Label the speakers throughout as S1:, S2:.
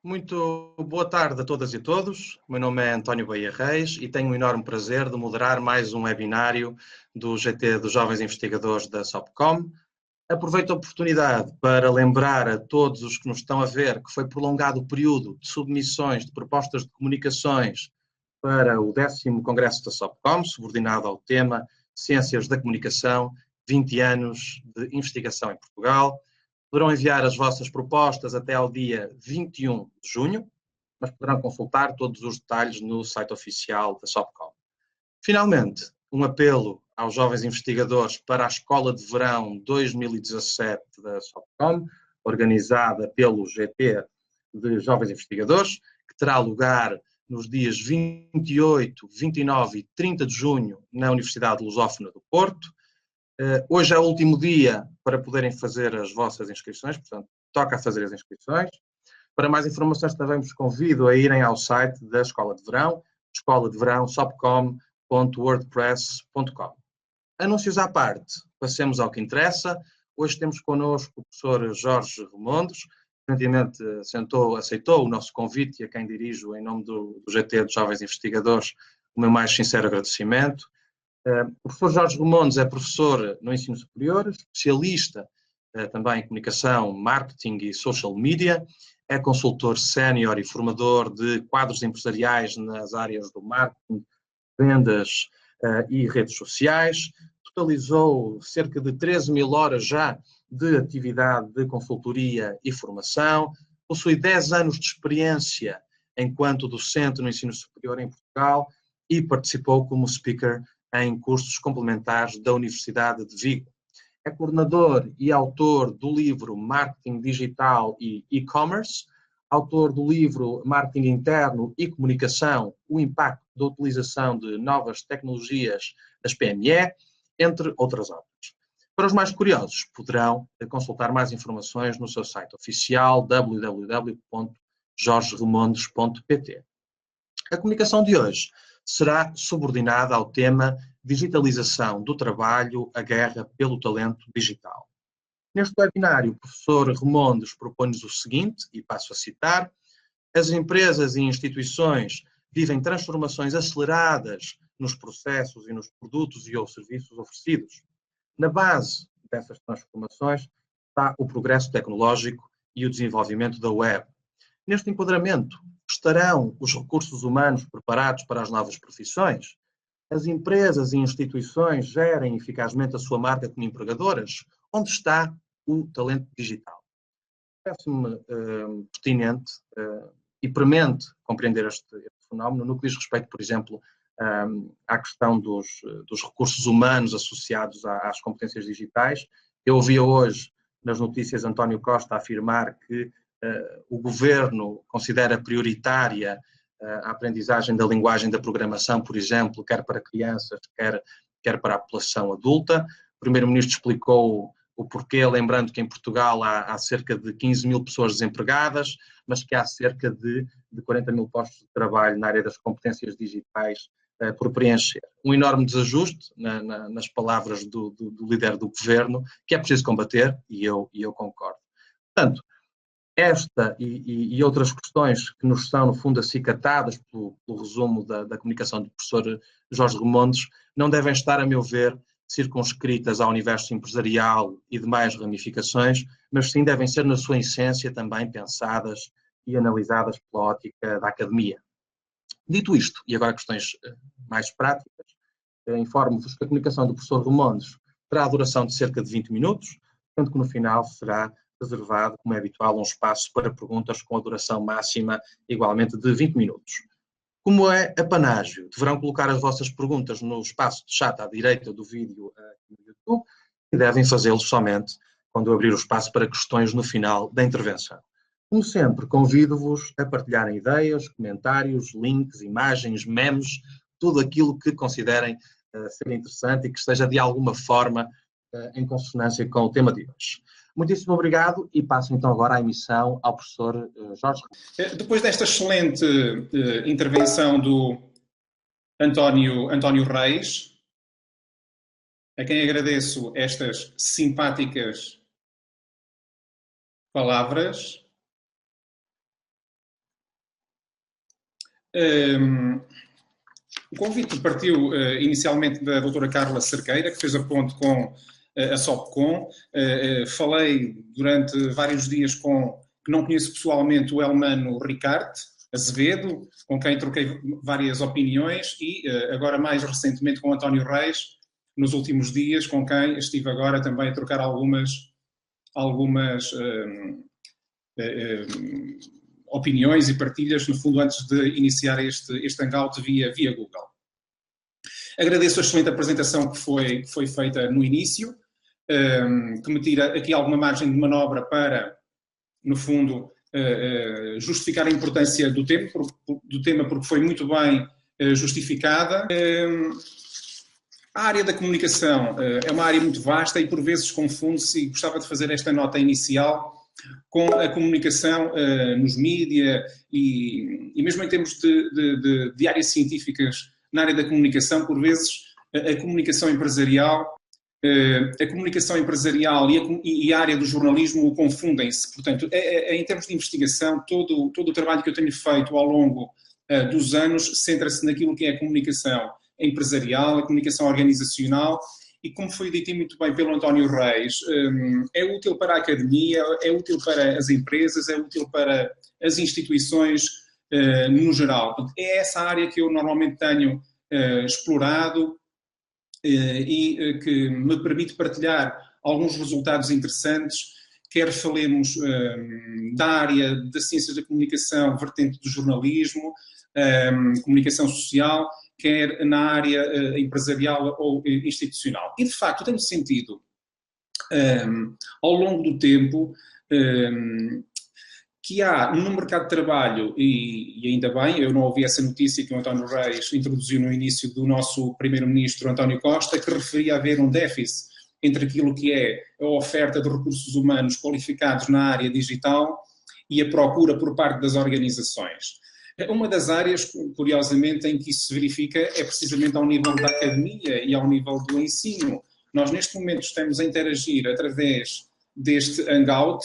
S1: Muito boa tarde a todas e todos. O meu nome é António Baía Reis e tenho o enorme prazer de moderar mais um webinário do GT dos Jovens Investigadores da SOPCOM. Aproveito a oportunidade para lembrar a todos os que nos estão a ver que foi prolongado o período de submissões de propostas de comunicações para o 10º Congresso da SOPCOM, subordinado ao tema Ciências da Comunicação, 20 anos de investigação em Portugal. Poderão enviar as vossas propostas até ao dia 21 de junho, mas poderão consultar todos os detalhes no site oficial da SOPCOM. Finalmente, um apelo aos jovens investigadores para a Escola de Verão 2017 da SOPCOM, organizada pelo GT de Jovens Investigadores, que terá lugar nos dias 28, 29 e 30 de junho na Universidade Lusófona do Porto. Hoje é o último dia para poderem fazer as vossas inscrições, portanto, toca a fazer as inscrições. Para mais informações também vos convido a irem ao site da Escola de Verão, escola de verão sopcom.wordpress.com. Anúncios à parte, passemos ao que interessa. Hoje temos connosco o professor Jorge Remondes, que recentemente aceitou o nosso convite e a quem dirijo em nome do GT de Jovens Investigadores o meu mais sincero agradecimento. O professor Jorge Remondes é professor no ensino superior, especialista também em comunicação, marketing e social media, é consultor sénior e formador de quadros empresariais nas áreas do marketing, vendas e redes sociais, totalizou cerca de 13.000 horas já de atividade de consultoria e formação, possui 10 anos de experiência enquanto docente no ensino superior em Portugal e participou como speaker em cursos complementares da Universidade de Vigo. É coordenador e autor do livro Marketing Digital e E-Commerce, autor do livro Marketing Interno e Comunicação, o impacto da utilização de novas tecnologias das PME, entre outras obras. Para os mais curiosos, poderão consultar mais informações no seu site oficial www.jorgeremondes.pt. A comunicação de hoje será subordinada ao tema Digitalização do Trabalho, a guerra pelo talento digital. Neste webinário, o professor Remondes propõe-nos o seguinte, e passo a citar: as empresas e instituições vivem transformações aceleradas nos processos e nos produtos e ou serviços oferecidos. Na base dessas transformações está o progresso tecnológico e o desenvolvimento da web. Neste enquadramento, estarão os recursos humanos preparados para as novas profissões? As empresas e instituições gerem eficazmente a sua marca como empregadoras? Onde está o talento digital? Parece-me pertinente e premente compreender este fenómeno no que diz respeito, por exemplo, à questão dos recursos humanos associados às competências digitais. Eu ouvia hoje nas notícias António Costa afirmar que o governo considera prioritária a aprendizagem da linguagem da programação, por exemplo, quer para crianças, quer para a população adulta. O primeiro-ministro explicou o porquê, lembrando que em Portugal há cerca de 15.000 pessoas desempregadas, mas que há cerca de 40.000 postos de trabalho na área das competências digitais por preencher. Um enorme desajuste, nas palavras do líder do governo, que é preciso combater, e eu concordo. Portanto, esta e outras questões que nos são, no fundo, acicatadas pelo resumo da comunicação do professor Jorge Remondes, não devem estar, a meu ver, circunscritas ao universo empresarial e demais ramificações, mas sim devem ser, na sua essência, também pensadas e analisadas pela ótica da academia. Dito isto, e agora questões mais práticas, informo-vos que a comunicação do professor Remondes terá a duração de cerca de 20 minutos, sendo que no final será reservado, como é habitual, um espaço para perguntas com a duração máxima igualmente de 20 minutos. Como é apanágio, deverão colocar as vossas perguntas no espaço de chat à direita do vídeo aqui no YouTube e devem fazê-lo somente quando eu abrir o espaço para questões no final da intervenção. Como sempre, convido-vos a partilharem ideias, comentários, links, imagens, memes, tudo aquilo que considerem ser interessante e que esteja de alguma forma em consonância com o tema de hoje. Muitíssimo obrigado e passo então agora a emissão ao professor Jorge.
S2: Depois desta excelente intervenção do António Reis, a quem agradeço estas simpáticas palavras, O convite partiu inicialmente da doutora Carla Cerqueira, que fez a ponte com a SOPCOM. Falei durante vários dias que não conheço pessoalmente, o Elmano Ricardo Azevedo, com quem troquei várias opiniões, e agora mais recentemente com António Reis, nos últimos dias, com quem estive agora também a trocar algumas opiniões e partilhas, no fundo, antes de iniciar este hangout via Google. Agradeço a excelente apresentação que foi feita no início, que me tira aqui alguma margem de manobra para, no fundo, justificar a importância do tema, porque foi muito bem justificada. A área da comunicação é uma área muito vasta e por vezes confunde-se, e gostava de fazer esta nota inicial, com a comunicação nos mídia e mesmo em termos de áreas científicas na área da comunicação, por vezes a comunicação empresarial e a área do jornalismo confundem-se. Portanto, em termos de investigação, todo o trabalho que eu tenho feito ao longo dos anos centra-se naquilo que é a comunicação empresarial, a comunicação organizacional, e como foi dito muito bem pelo António Reis, é útil para a academia, é útil para as empresas, é útil para as instituições no geral. É essa área que eu normalmente tenho explorado e que me permite partilhar alguns resultados interessantes, quer falemos da área das ciências da comunicação, vertente do jornalismo, comunicação social, quer na área empresarial ou institucional. E, de facto, tenho sentido, ao longo do tempo, que há no mercado de trabalho, e ainda bem, eu não ouvi essa notícia que o António Reis introduziu no início do nosso primeiro-ministro António Costa, que referia a haver um déficit entre aquilo que é a oferta de recursos humanos qualificados na área digital e a procura por parte das organizações. Uma das áreas, curiosamente, em que isso se verifica é precisamente ao nível da academia e ao nível do ensino. Nós, neste momento, estamos a interagir através deste hangout.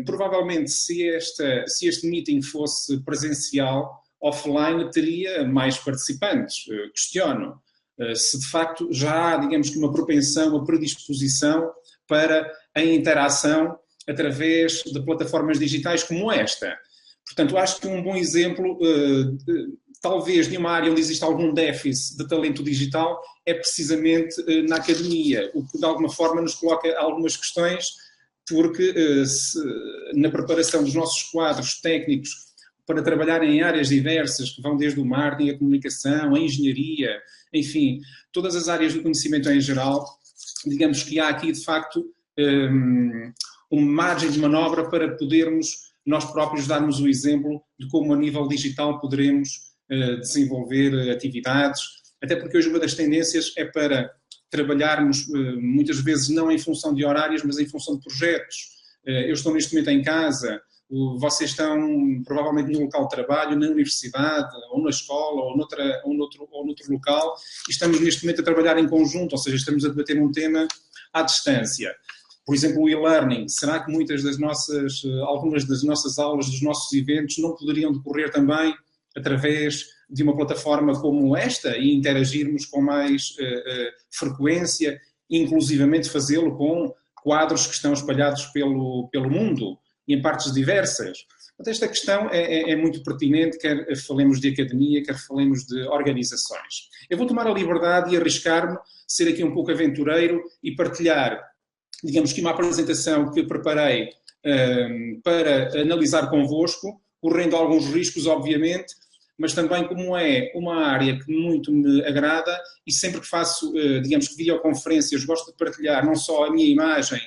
S2: Provavelmente, se este meeting fosse presencial, offline, teria mais participantes. Questiono se, de facto, já há, digamos que, uma propensão, uma predisposição para a interação através de plataformas digitais como esta. Portanto, acho que um bom exemplo, talvez de uma área onde existe algum déficit de talento digital, é precisamente na academia, o que de alguma forma nos coloca algumas questões, porque na preparação dos nossos quadros técnicos para trabalhar em áreas diversas, que vão desde o marketing, a comunicação, a engenharia, enfim, todas as áreas do conhecimento em geral, digamos que há aqui, de facto, uma margem de manobra para podermos nós próprios darmos o exemplo de como a nível digital poderemos desenvolver atividades, até porque hoje uma das tendências é para trabalharmos muitas vezes não em função de horários, mas em função de projetos. Eu estou neste momento em casa, vocês estão provavelmente no local de trabalho, na universidade, ou na escola, ou noutro local, e estamos neste momento a trabalhar em conjunto, ou seja, estamos a debater um tema à distância. Por exemplo, o e-learning. Será que algumas das nossas aulas, dos nossos eventos, não poderiam decorrer também através de uma plataforma como esta e interagirmos com mais frequência, inclusivamente fazê-lo com quadros que estão espalhados pelo mundo e em partes diversas? Esta questão é muito pertinente, quer falemos de academia, quer falemos de organizações. Eu vou tomar a liberdade e arriscar-me, ser aqui um pouco aventureiro e partilhar, digamos que uma apresentação que preparei para analisar convosco, correndo alguns riscos, obviamente, mas também como é uma área que muito me agrada e sempre que faço, digamos que videoconferências, gosto de partilhar não só a minha imagem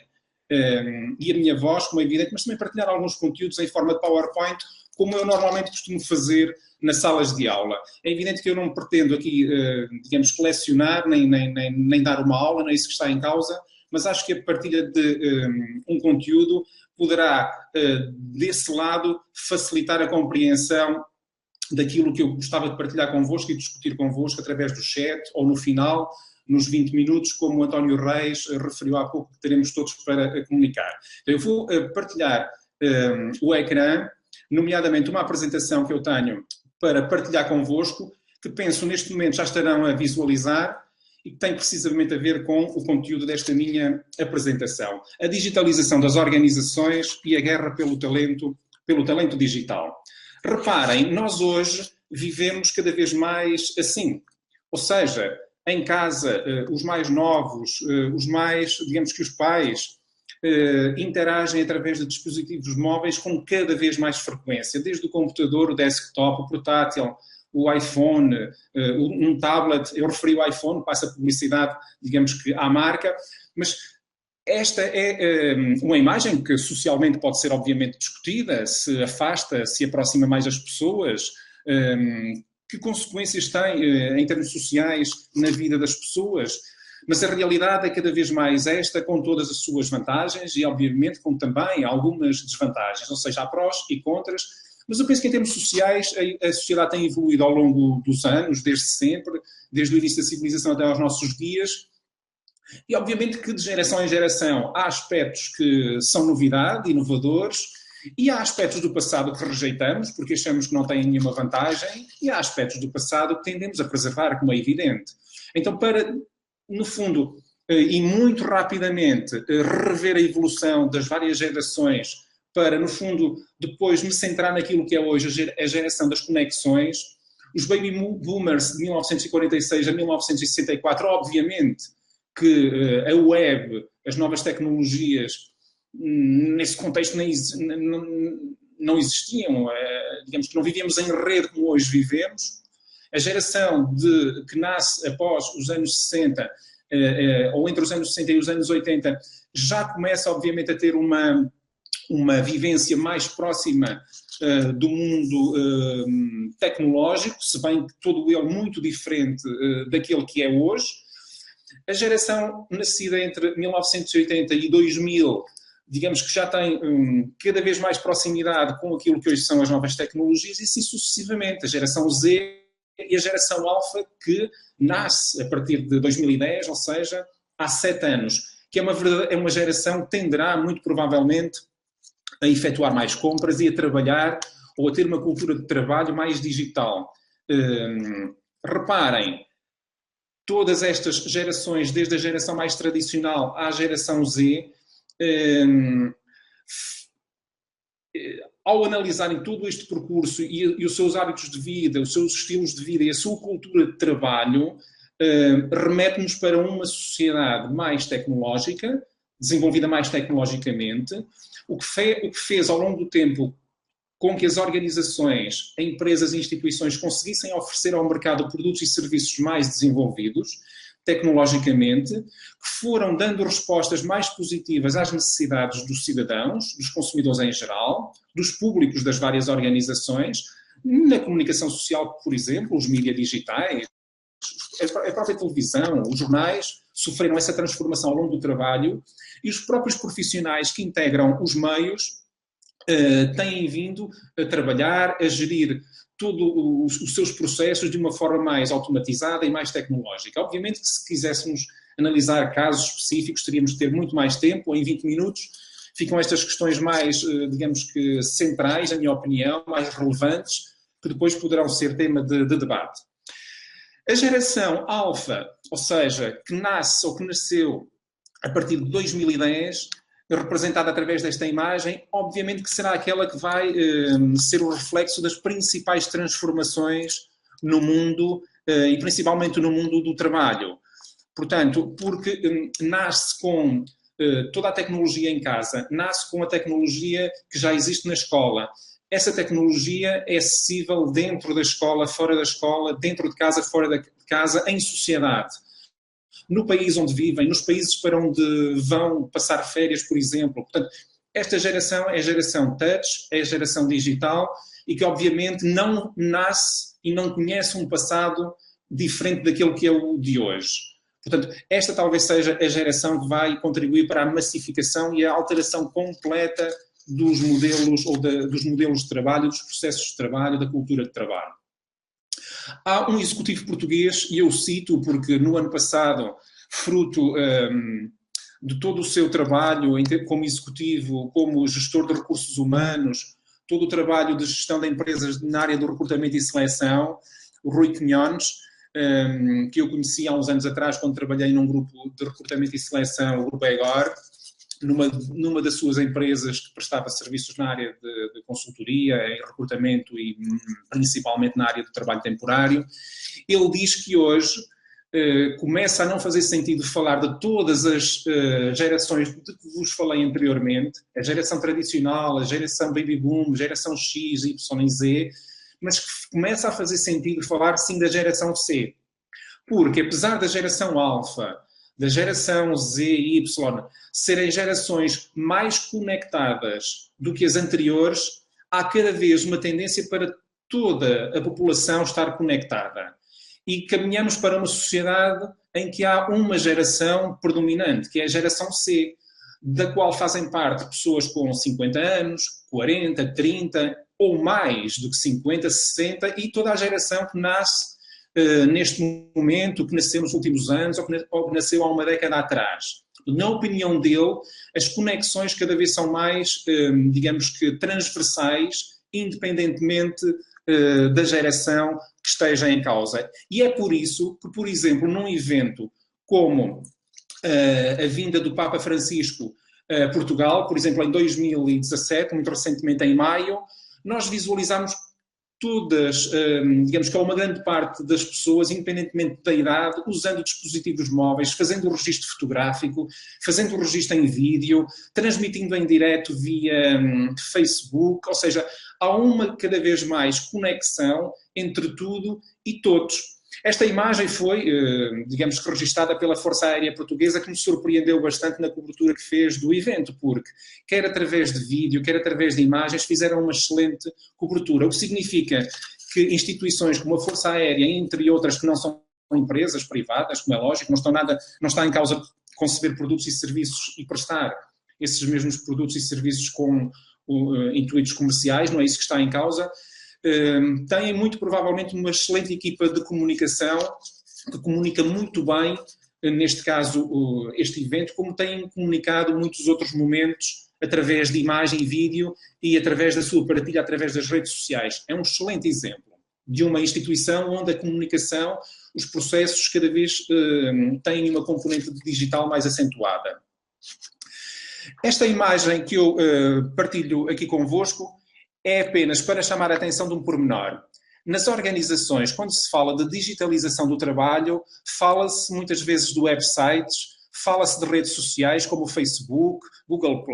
S2: e a minha voz, como é evidente, mas também partilhar alguns conteúdos em forma de PowerPoint, como eu normalmente costumo fazer nas salas de aula. É evidente que eu não pretendo aqui, digamos, lecionar, nem dar uma aula, não é isso que está em causa, mas acho que a partilha de um conteúdo poderá, desse lado, facilitar a compreensão daquilo que eu gostava de partilhar convosco e discutir convosco através do chat ou no final, nos 20 minutos, como o António Reis referiu há pouco, que teremos todos para comunicar. Então, eu vou partilhar o ecrã, nomeadamente uma apresentação que eu tenho para partilhar convosco, que penso neste momento já estarão a visualizar e que tem precisamente a ver com o conteúdo desta minha apresentação. A digitalização das organizações e a guerra pelo talento digital. Reparem, nós hoje vivemos cada vez mais assim. Ou seja, em casa, os mais novos, os mais, digamos que os pais, interagem através de dispositivos móveis com cada vez mais frequência, desde o computador, o desktop, o portátil, o iPhone, um tablet. Eu referi o iPhone, passa publicidade, digamos que à marca, mas esta é uma imagem que socialmente pode ser obviamente discutida, se afasta, se aproxima mais as pessoas, que consequências tem em termos sociais na vida das pessoas, mas a realidade é cada vez mais esta, com todas as suas vantagens e obviamente com também algumas desvantagens, ou seja, há prós e contras, mas eu penso que em termos sociais a sociedade tem evoluído ao longo dos anos, desde sempre, desde o início da civilização até aos nossos dias. E obviamente que de geração em geração há aspectos que são novidade, inovadores, e há aspectos do passado que rejeitamos porque achamos que não têm nenhuma vantagem, e há aspectos do passado que tendemos a preservar, como é evidente. Então, para, no fundo, e muito rapidamente, rever a evolução das várias gerações, para, no fundo, depois me centrar naquilo que é hoje a geração das conexões, os baby boomers de 1946 a 1964, obviamente, que a web, as novas tecnologias, nesse contexto não existiam, digamos que não vivíamos em rede como hoje vivemos. A geração que nasce após os anos 60, ou entre os anos 60 e os anos 80, já começa, obviamente, a ter uma vivência mais próxima do mundo tecnológico, se bem que todo ele muito diferente daquele que é hoje. A geração nascida entre 1980 e 2000, digamos que já tem cada vez mais proximidade com aquilo que hoje são as novas tecnologias, e assim sucessivamente. A geração Z e a geração Alpha, que nasce a partir de 2010, ou seja, há 7 anos, que é uma geração que tenderá, muito provavelmente, a efetuar mais compras e a trabalhar, ou a ter uma cultura de trabalho mais digital. Reparem, todas estas gerações, desde a geração mais tradicional à geração Z, ao analisarem todo este percurso e os seus hábitos de vida, os seus estilos de vida e a sua cultura de trabalho, remete-nos para uma sociedade mais tecnológica, desenvolvida mais tecnologicamente, o que fez ao longo do tempo com que as organizações, empresas e instituições conseguissem oferecer ao mercado produtos e serviços mais desenvolvidos, tecnologicamente, que foram dando respostas mais positivas às necessidades dos cidadãos, dos consumidores em geral, dos públicos das várias organizações, na comunicação social, por exemplo, os mídias digitais, a própria televisão, os jornais, sofreram essa transformação ao longo do trabalho, e os próprios profissionais que integram os meios têm vindo a trabalhar, a gerir todos os seus processos de uma forma mais automatizada e mais tecnológica. Obviamente que se quiséssemos analisar casos específicos, teríamos de ter muito mais tempo, ou em 20 minutos ficam estas questões mais, digamos que, centrais, na minha opinião, mais relevantes, que depois poderão ser tema de debate. A geração alfa, ou seja, que nasce ou que nasceu a partir de 2010, representada através desta imagem, obviamente que será aquela que vai ser o reflexo das principais transformações no mundo, e principalmente no mundo do trabalho. Portanto, porque nasce com toda a tecnologia em casa, nasce com a tecnologia que já existe na escola. Essa tecnologia é acessível dentro da escola, fora da escola, dentro de casa, fora de casa, em sociedade. No país onde vivem, nos países para onde vão passar férias, por exemplo. Portanto, esta geração é a geração touch, é a geração digital e que obviamente não nasce e não conhece um passado diferente daquele que é o de hoje. Portanto, esta talvez seja a geração que vai contribuir para a massificação e a alteração completa dos modelos ou dos modelos de trabalho, dos processos de trabalho, da cultura de trabalho. Há um executivo português, e eu cito porque no ano passado, fruto de todo o seu trabalho como executivo, como gestor de recursos humanos, todo o trabalho de gestão de empresas na área do recrutamento e seleção, o Rui Quinhones, que eu conheci há uns anos atrás quando trabalhei num grupo de recrutamento e seleção, o Grupo EGOR, numa das suas empresas que prestava serviços na área de consultoria, em recrutamento e principalmente na área do trabalho temporário. Ele diz que hoje começa a não fazer sentido falar de todas as gerações de que vos falei anteriormente, a geração tradicional, a geração baby boom, a geração X, Y e Z, mas que começa a fazer sentido falar sim da geração C. Porque apesar da geração alfa, da geração Z e Y serem gerações mais conectadas do que as anteriores, há cada vez uma tendência para toda a população estar conectada. E caminhamos para uma sociedade em que há uma geração predominante, que é a geração C, da qual fazem parte pessoas com 50 anos, 40, 30 ou mais do que 50, 60 e toda a geração que nasce neste momento, que nasceu nos últimos anos ou que nasceu há uma década atrás. Na opinião dele, as conexões cada vez são mais, digamos que, transversais, independentemente da geração que esteja em causa. E é por isso que, por exemplo, num evento como a vinda do Papa Francisco a Portugal, por exemplo, em 2017, muito recentemente em maio, nós visualizamos todas, digamos que há uma grande parte das pessoas, independentemente da idade, usando dispositivos móveis, fazendo o registro fotográfico, fazendo o registro em vídeo, transmitindo em direto via Facebook, ou seja, há uma cada vez mais conexão entre tudo e todos. Esta imagem foi, digamos que registada pela Força Aérea Portuguesa, que me surpreendeu bastante na cobertura que fez do evento, porque quer através de vídeo, quer através de imagens, fizeram uma excelente cobertura, o que significa que instituições como a Força Aérea, entre outras que não são empresas privadas, como é lógico, não está em causa conceber produtos e serviços e prestar esses mesmos produtos e serviços com intuitos comerciais, não é isso que está em causa, têm muito provavelmente uma excelente equipa de comunicação que comunica muito bem, neste caso, este evento, como têm comunicado muitos outros momentos através de imagem e vídeo e através da sua partilha, através das redes sociais. É um excelente exemplo de uma instituição onde a comunicação, os processos cada vez têm uma componente digital mais acentuada. Esta imagem que eu partilho aqui convosco é apenas para chamar a atenção de um pormenor. Nas organizações, quando se fala de digitalização do trabalho, fala-se muitas vezes de websites, fala-se de redes sociais como o Facebook, Google+,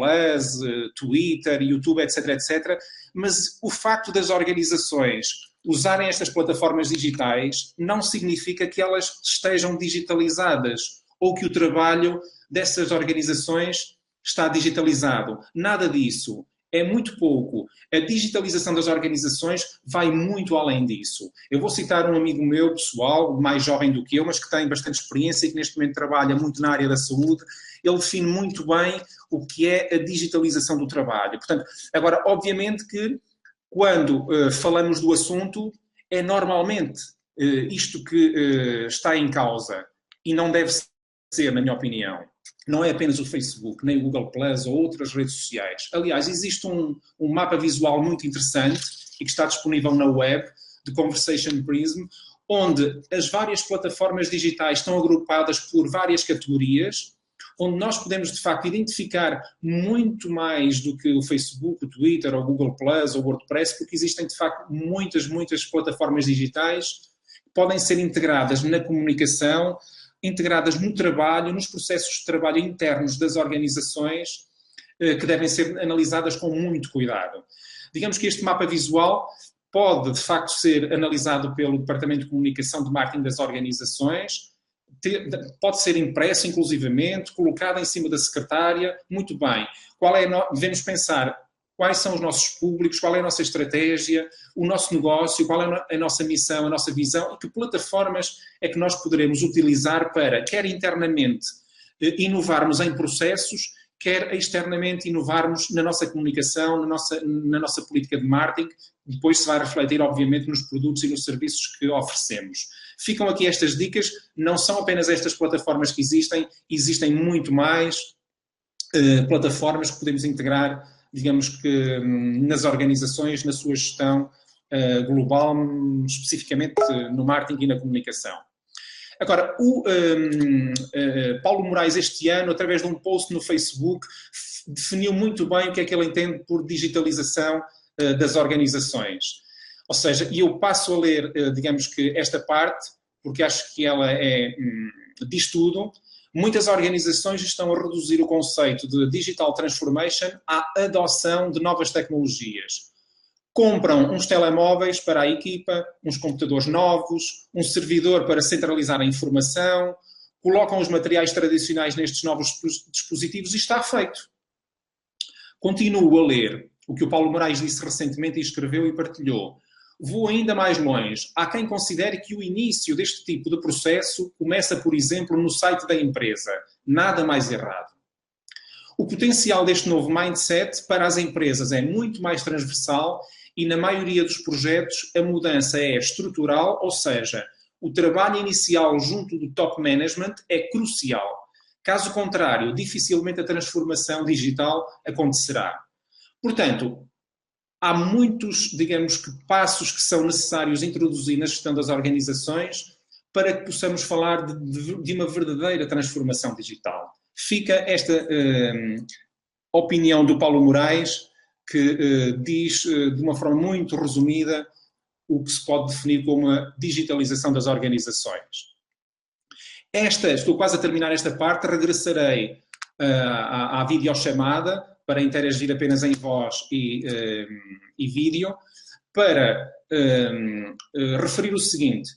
S2: Twitter, YouTube, etc., etc., mas o facto das organizações usarem estas plataformas digitais não significa que elas estejam digitalizadas ou que o trabalho dessas organizações está digitalizado. Nada disso. É muito pouco. A digitalização das organizações vai muito além disso. Eu vou citar um amigo meu, pessoal, mais jovem do que eu, mas que tem bastante experiência e que neste momento trabalha muito na área da saúde. Ele define muito bem o que é a digitalização do trabalho. Portanto, agora, obviamente que quando falamos do assunto, é normalmente isto que está em causa e não deve ser, na minha opinião. Não é apenas o Facebook, nem o Google+, ou outras redes sociais. Aliás, existe um mapa visual muito interessante e que está disponível na web, de Conversation Prism, onde as várias plataformas digitais estão agrupadas por várias categorias, onde nós podemos, de facto, identificar muito mais do que o Facebook, o Twitter, o Google+, ou o WordPress, porque existem, de facto, muitas plataformas digitais que podem ser integradas na comunicação, integradas no trabalho, nos processos de trabalho internos das organizações, que devem ser analisadas com muito cuidado. Digamos que este mapa visual pode, de facto, ser analisado pelo Departamento de Comunicação de Marketing das organizações, pode ser impresso, inclusivamente, colocado em cima da secretária, muito bem. Devemos pensar quais são os nossos públicos, qual é a nossa estratégia, o nosso negócio, qual é a nossa missão, a nossa visão e que plataformas é que nós poderemos utilizar para, quer internamente, inovarmos em processos, quer externamente inovarmos na nossa comunicação, na nossa política de marketing, depois se vai refletir, obviamente, nos produtos e nos serviços que oferecemos. Ficam aqui estas dicas, não são apenas estas plataformas que existem muito mais plataformas que podemos integrar digamos que nas organizações, na sua gestão global, especificamente no marketing e na comunicação. Agora, o Paulo Moraes este ano, através de um post no Facebook, definiu muito bem o que é que ele entende por digitalização das organizações. Ou seja, e eu passo a ler, digamos que esta parte, porque acho que ela diz tudo. Muitas organizações estão a reduzir o conceito de digital transformation à adoção de novas tecnologias. Compram uns telemóveis para a equipa, uns computadores novos, um servidor para centralizar a informação, colocam os materiais tradicionais nestes novos dispositivos e está feito. Continuo a ler o que o Paulo Moraes disse recentemente e escreveu e partilhou. Vou ainda mais longe. Há quem considere que o início deste tipo de processo começa, por exemplo, no site da empresa. Nada mais errado. O potencial deste novo mindset para as empresas é muito mais transversal e, na maioria dos projetos, a mudança é estrutural, ou seja, o trabalho inicial junto do top management é crucial. Caso contrário, dificilmente a transformação digital acontecerá. Portanto, há muitos, digamos que, passos que são necessários introduzir na gestão das organizações para que possamos falar de uma verdadeira transformação digital. Fica esta opinião do Paulo Moraes, que diz de uma forma muito resumida o que se pode definir como a digitalização das organizações. Estou quase a terminar esta parte, regressarei à videochamada para interagir apenas em voz e vídeo, para referir o seguinte: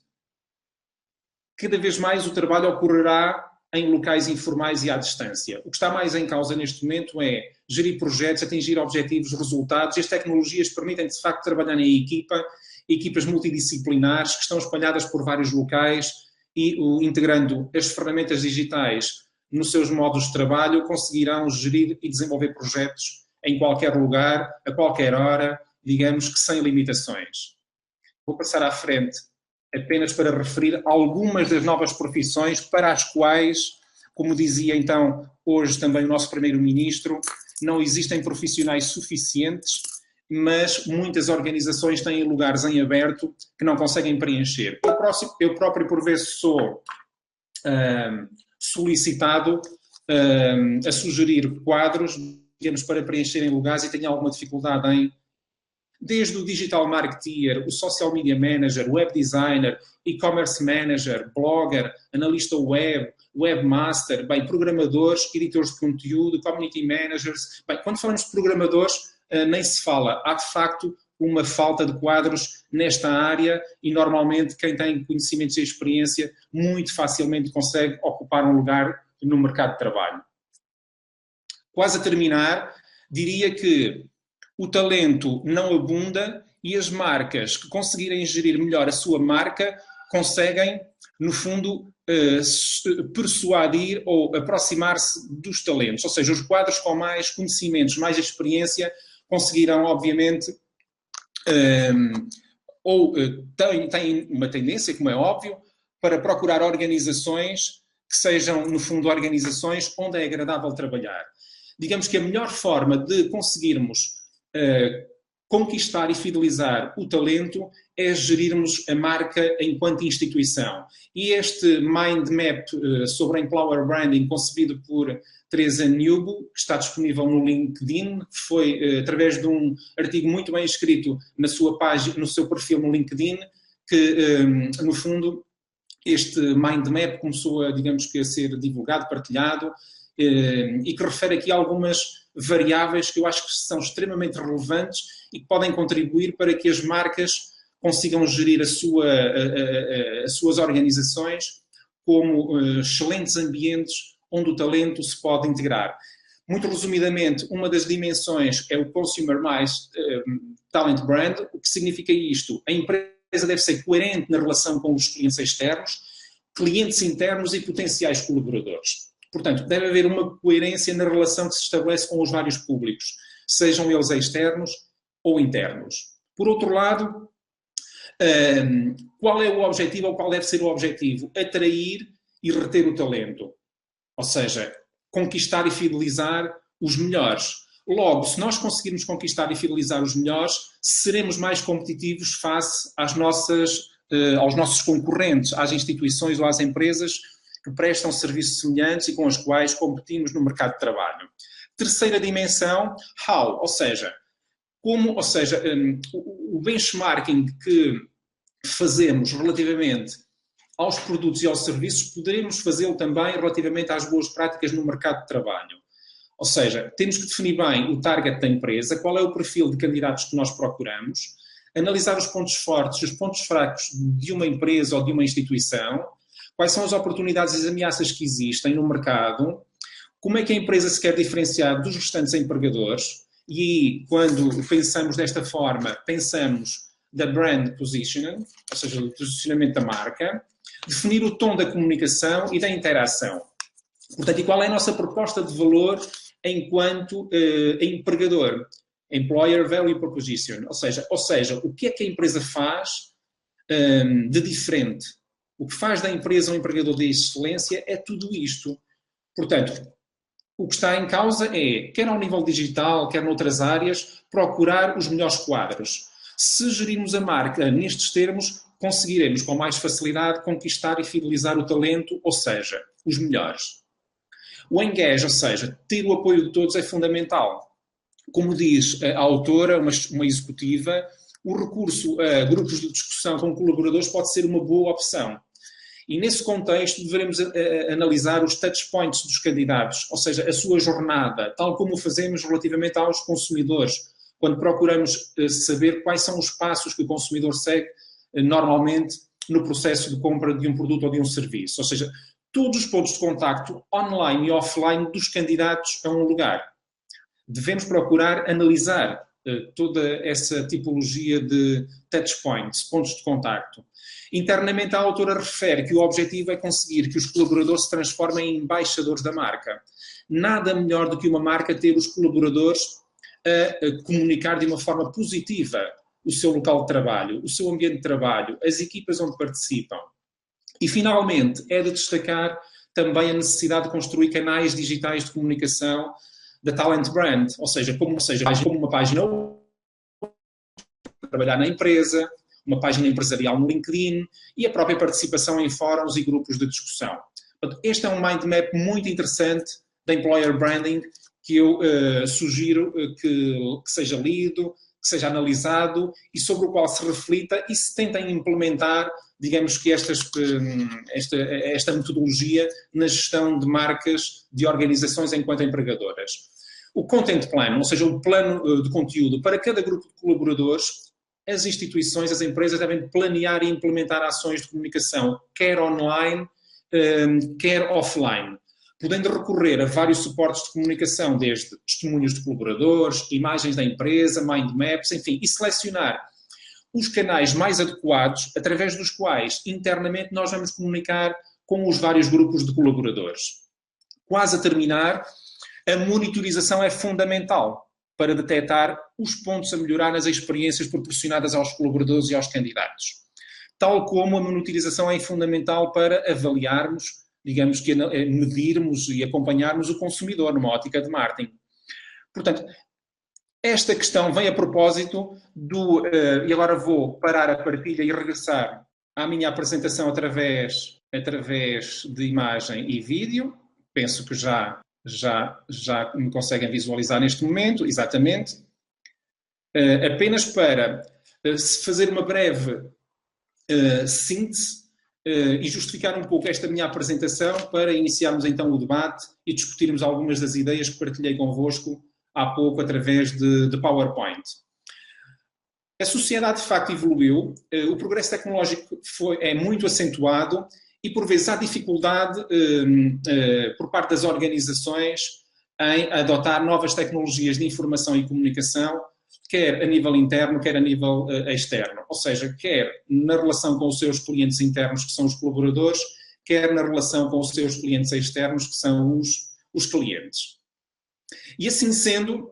S2: cada vez mais o trabalho ocorrerá em locais informais e à distância. O que está mais em causa neste momento é gerir projetos, atingir objetivos, resultados. As tecnologias permitem, de facto, trabalhar em equipas multidisciplinares que estão espalhadas por vários locais e, integrando as ferramentas digitais nos seus modos de trabalho, conseguirão gerir e desenvolver projetos em qualquer lugar, a qualquer hora, digamos que sem limitações. Vou passar à frente apenas para referir algumas das novas profissões para as quais, como dizia então hoje também o nosso Primeiro-Ministro, não existem profissionais suficientes, mas muitas organizações têm lugares em aberto que não conseguem preencher. Eu próprio, por vezes, sou solicitado a sugerir quadros, digamos, para preencherem lugares e tenho alguma dificuldade em, desde o digital marketeer, o social media manager, web designer, e-commerce manager, blogger, analista web, webmaster, bem, programadores, editores de conteúdo, community managers. Bem, quando falamos de programadores, nem se fala. Há, de facto, uma falta de quadros nesta área e, normalmente, quem tem conhecimentos e experiência muito facilmente consegue ocupar um lugar no mercado de trabalho. Quase a terminar, diria que o talento não abunda e as marcas que conseguirem gerir melhor a sua marca conseguem, no fundo, persuadir ou aproximar-se dos talentos. Ou seja, os quadros com mais conhecimentos, mais experiência, conseguirão, obviamente, têm uma tendência, como é óbvio, para procurar organizações que sejam, no fundo, organizações onde é agradável trabalhar. Digamos que a melhor forma de conseguirmos conquistar e fidelizar o talento é gerirmos a marca enquanto instituição. E este mind map sobre Employer Branding, concebido por Teresa Newbo, que está disponível no LinkedIn, foi através de um artigo muito bem escrito na sua página, no seu perfil no LinkedIn, que, no fundo, este mind map começou digamos que a ser divulgado, partilhado, e que refere aqui algumas variáveis que eu acho que são extremamente relevantes e que podem contribuir para que as marcas consigam gerir as suas organizações como excelentes ambientes onde o talento se pode integrar. Muito resumidamente, uma das dimensões é o Consumer Talent Brand. O que significa isto? A empresa deve ser coerente na relação com os clientes externos, clientes internos e potenciais colaboradores. Portanto, deve haver uma coerência na relação que se estabelece com os vários públicos, sejam eles externos ou internos. Por outro lado, qual é o objetivo ou qual deve ser o objetivo? Atrair e reter o talento. Ou seja, conquistar e fidelizar os melhores. Logo, se nós conseguirmos conquistar e fidelizar os melhores, seremos mais competitivos face aos nossos concorrentes, às instituições ou às empresas que prestam serviços semelhantes e com as quais competimos no mercado de trabalho. Terceira dimensão, how, ou seja, o benchmarking que fazemos relativamente aos produtos e aos serviços, poderemos fazê-lo também relativamente às boas práticas no mercado de trabalho. Ou seja, temos que definir bem o target da empresa, qual é o perfil de candidatos que nós procuramos, analisar os pontos fortes e os pontos fracos de uma empresa ou de uma instituição, quais são as oportunidades e as ameaças que existem no mercado, como é que a empresa se quer diferenciar dos restantes empregadores, e quando pensamos desta forma, pensamos da brand positioning, ou seja, do posicionamento da marca, definir o tom da comunicação e da interação. Portanto, e qual é a nossa proposta de valor enquanto empregador? Employer Value Proposition. Ou seja, o que é que a empresa faz de diferente? O que faz da empresa um empregador de excelência é tudo isto. Portanto, o que está em causa é, quer ao nível digital, quer noutras áreas, procurar os melhores quadros. Se gerirmos a marca nestes termos, conseguiremos com mais facilidade conquistar e fidelizar o talento, ou seja, os melhores. O engage, ou seja, ter o apoio de todos é fundamental. Como diz a autora, uma executiva, o recurso a grupos de discussão com colaboradores pode ser uma boa opção. E nesse contexto devemos analisar os touch points dos candidatos, ou seja, a sua jornada, tal como o fazemos relativamente aos consumidores, quando procuramos saber quais são os passos que o consumidor segue normalmente no processo de compra de um produto ou de um serviço. Ou seja, todos os pontos de contacto online e offline dos candidatos a um lugar. Devemos procurar analisar toda essa tipologia de touch points, pontos de contacto. Internamente, a autora refere que o objetivo é conseguir que os colaboradores se transformem em embaixadores da marca. Nada melhor do que uma marca ter os colaboradores a comunicar de uma forma positiva o seu local de trabalho, o seu ambiente de trabalho, as equipas onde participam. E, finalmente, é de destacar também a necessidade de construir canais digitais de comunicação da Talent Brand, ou seja, como uma página para trabalhar na empresa, uma página empresarial no LinkedIn e a própria participação em fóruns e grupos de discussão. Portanto, este é um mind map muito interessante da Employer Branding que eu sugiro que seja lido, que seja analisado e sobre o qual se reflita e se tentem implementar, digamos que esta metodologia na gestão de marcas de organizações enquanto empregadoras. O Content Plan, ou seja, o plano de conteúdo para cada grupo de colaboradores, as instituições, as empresas devem planear e implementar ações de comunicação, quer online, quer offline, podendo recorrer a vários suportes de comunicação, desde testemunhos de colaboradores, imagens da empresa, mind maps, enfim, e selecionar os canais mais adequados através dos quais internamente nós vamos comunicar com os vários grupos de colaboradores. Quase a terminar, a monitorização é fundamental para detectar os pontos a melhorar nas experiências proporcionadas aos colaboradores e aos candidatos. Tal como a monitorização é fundamental para avaliarmos, digamos que medirmos e acompanharmos o consumidor numa ótica de marketing. Portanto, esta questão vem a propósito e agora vou parar a partilha e regressar à minha apresentação através de imagem e vídeo. Penso que já me conseguem visualizar neste momento, exatamente. Apenas para fazer uma breve síntese e justificar um pouco esta minha apresentação para iniciarmos então o debate e discutirmos algumas das ideias que partilhei convosco há pouco através de PowerPoint. A sociedade de facto evoluiu, o progresso tecnológico é muito acentuado e por vezes há dificuldade por parte das organizações em adotar novas tecnologias de informação e comunicação, quer a nível interno, quer a nível externo. Ou seja, quer na relação com os seus clientes internos, que são os colaboradores, quer na relação com os seus clientes externos, que são os clientes. E assim sendo,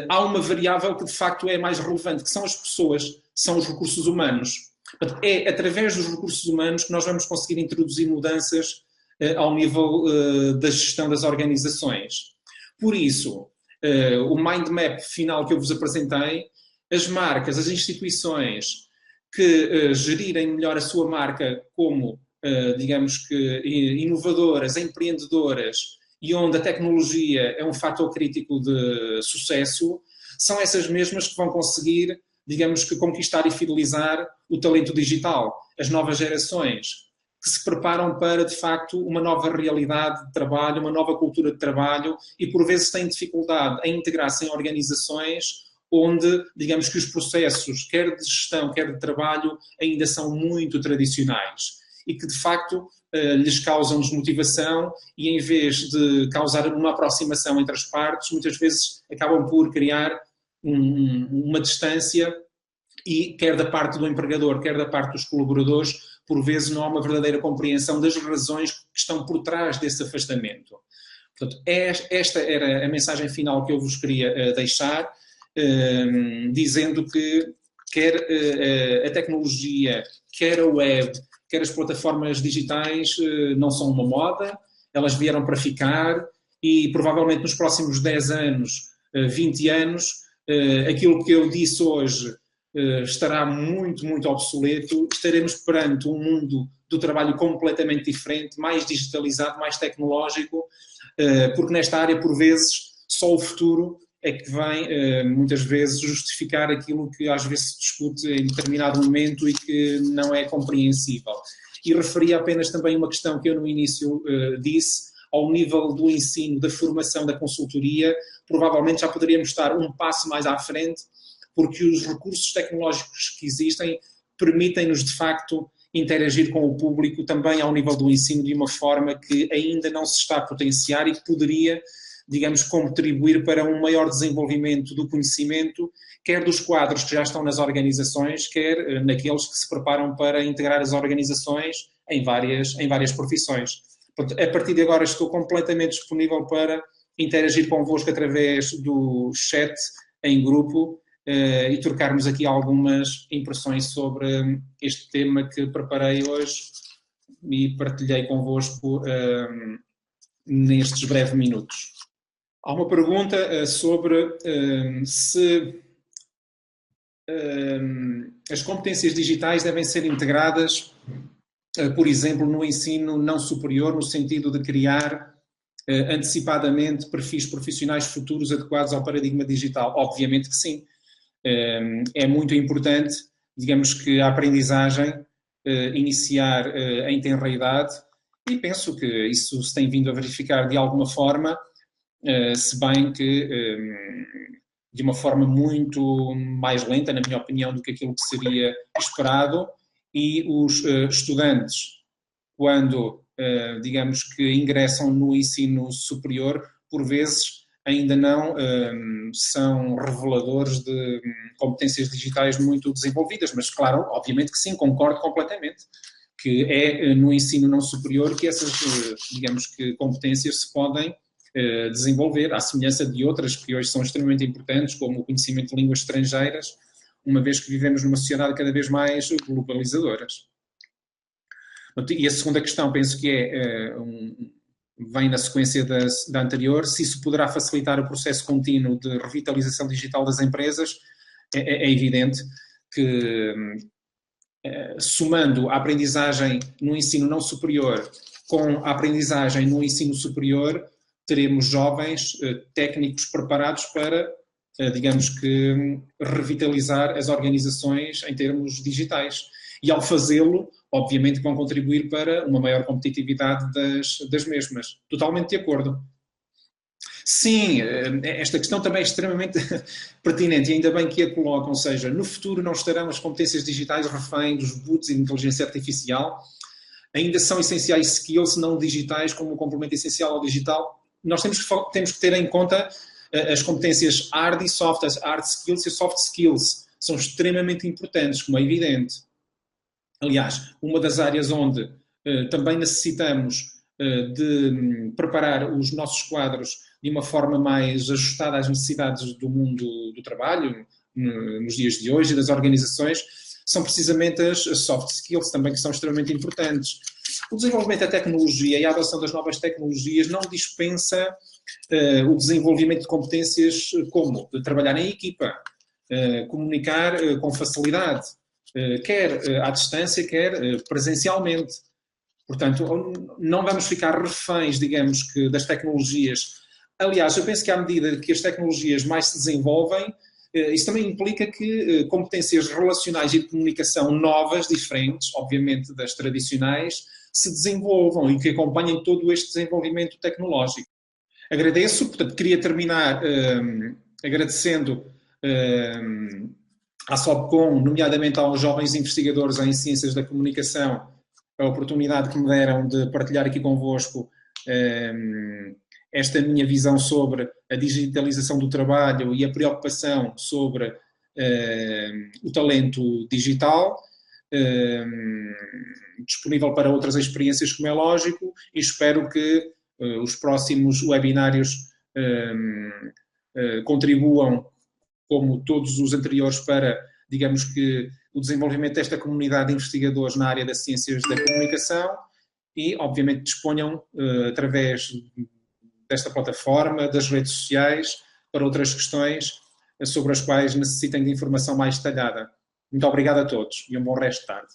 S2: há uma variável que de facto é mais relevante, que são as pessoas, são os recursos humanos. É através dos recursos humanos que nós vamos conseguir introduzir mudanças ao nível da gestão das organizações. Por isso, o mind map final que eu vos apresentei, as marcas, as instituições que gerirem melhor a sua marca como, digamos que, inovadoras, empreendedoras e onde a tecnologia é um fator crítico de sucesso, são essas mesmas que vão conseguir, digamos que, conquistar e fidelizar o talento digital, as novas gerações, que se preparam para, de facto, uma nova realidade de trabalho, uma nova cultura de trabalho e, por vezes, têm dificuldade em integrar-se em organizações onde, digamos que os processos, quer de gestão, quer de trabalho, ainda são muito tradicionais e que, de facto, lhes causam desmotivação e, em vez de causar uma aproximação entre as partes, muitas vezes acabam por criar uma distância e, quer da parte do empregador, quer da parte dos colaboradores, por vezes não há uma verdadeira compreensão das razões que estão por trás desse afastamento. Portanto, esta era a mensagem final que eu vos queria deixar, dizendo que quer a tecnologia, quer a web, quer as plataformas digitais não são uma moda, elas vieram para ficar e provavelmente nos próximos 10 anos, 20 anos, aquilo que eu disse hoje estará muito, muito obsoleto, estaremos perante um mundo do trabalho completamente diferente, mais digitalizado, mais tecnológico, porque nesta área, por vezes, só o futuro é que vem, muitas vezes, justificar aquilo que às vezes se discute em determinado momento e que não é compreensível. E referia apenas também uma questão que eu no início disse, ao nível do ensino, da formação, da consultoria, provavelmente já poderíamos estar um passo mais à frente, porque os recursos tecnológicos que existem permitem-nos, de facto, interagir com o público também ao nível do ensino de uma forma que ainda não se está a potenciar e que poderia, digamos, contribuir para um maior desenvolvimento do conhecimento, quer dos quadros que já estão nas organizações, quer naqueles que se preparam para integrar as organizações em várias profissões. Portanto, a partir de agora estou completamente disponível para interagir convosco através do chat em grupo e trocarmos aqui algumas impressões sobre este tema que preparei hoje e partilhei convosco nestes breves minutos. Há uma pergunta sobre se as competências digitais devem ser integradas, por exemplo, no ensino não superior, no sentido de criar antecipadamente perfis profissionais futuros adequados ao paradigma digital. Obviamente que sim. É muito importante, digamos que a aprendizagem iniciar em tenra idade, e penso que isso se tem vindo a verificar de alguma forma, se bem que de uma forma muito mais lenta, na minha opinião, do que aquilo que seria esperado, e os estudantes, quando, digamos que ingressam no ensino superior, por vezes ainda não são reveladores de competências digitais muito desenvolvidas, mas claro, obviamente que sim, concordo completamente, que é no ensino não superior que essas, digamos que, competências se podem desenvolver, à semelhança de outras que hoje são extremamente importantes, como o conhecimento de línguas estrangeiras, uma vez que vivemos numa sociedade cada vez mais globalizadoras. E a segunda questão, penso que vem na sequência da anterior, se isso poderá facilitar o processo contínuo de revitalização digital das empresas. É evidente que, somando a aprendizagem no ensino não superior com a aprendizagem no ensino superior, teremos jovens técnicos preparados para, digamos que, revitalizar as organizações em termos digitais. E ao fazê-lo, obviamente vão contribuir para uma maior competitividade das mesmas. Totalmente de acordo. Sim, esta questão também é extremamente pertinente e ainda bem que a colocam, ou seja, no futuro não estarão as competências digitais refém dos bots e de inteligência artificial, ainda são essenciais skills não digitais como um complemento essencial ao digital. Nós temos que ter em conta as competências hard e soft, as hard skills e soft skills, são extremamente importantes, como é evidente. Aliás, uma das áreas onde também necessitamos de preparar os nossos quadros de uma forma mais ajustada às necessidades do mundo do trabalho, nos dias de hoje, e das organizações, são precisamente as soft skills também, que são extremamente importantes. O desenvolvimento da tecnologia e a adoção das novas tecnologias não dispensa o desenvolvimento de competências como trabalhar em equipa, comunicar com facilidade, quer à distância, quer presencialmente. Portanto, não vamos ficar reféns, digamos, que das tecnologias. Aliás, eu penso que à medida que as tecnologias mais se desenvolvem, isso também implica que competências relacionais e de comunicação novas, diferentes, obviamente, das tradicionais, se desenvolvam e que acompanhem todo este desenvolvimento tecnológico. Agradeço, portanto, queria terminar agradecendo à SOPCOM, nomeadamente aos jovens investigadores em Ciências da Comunicação, a oportunidade que me deram de partilhar aqui convosco esta minha visão sobre a digitalização do trabalho e a preocupação sobre o talento digital, disponível para outras experiências, como é lógico, e espero que os próximos webinários contribuam, como todos os anteriores, para, digamos que, o desenvolvimento desta comunidade de investigadores na área das ciências da comunicação e, obviamente, disponham, através desta plataforma, das redes sociais, para outras questões sobre as quais necessitem de informação mais detalhada. Muito obrigado a todos e um bom resto de tarde.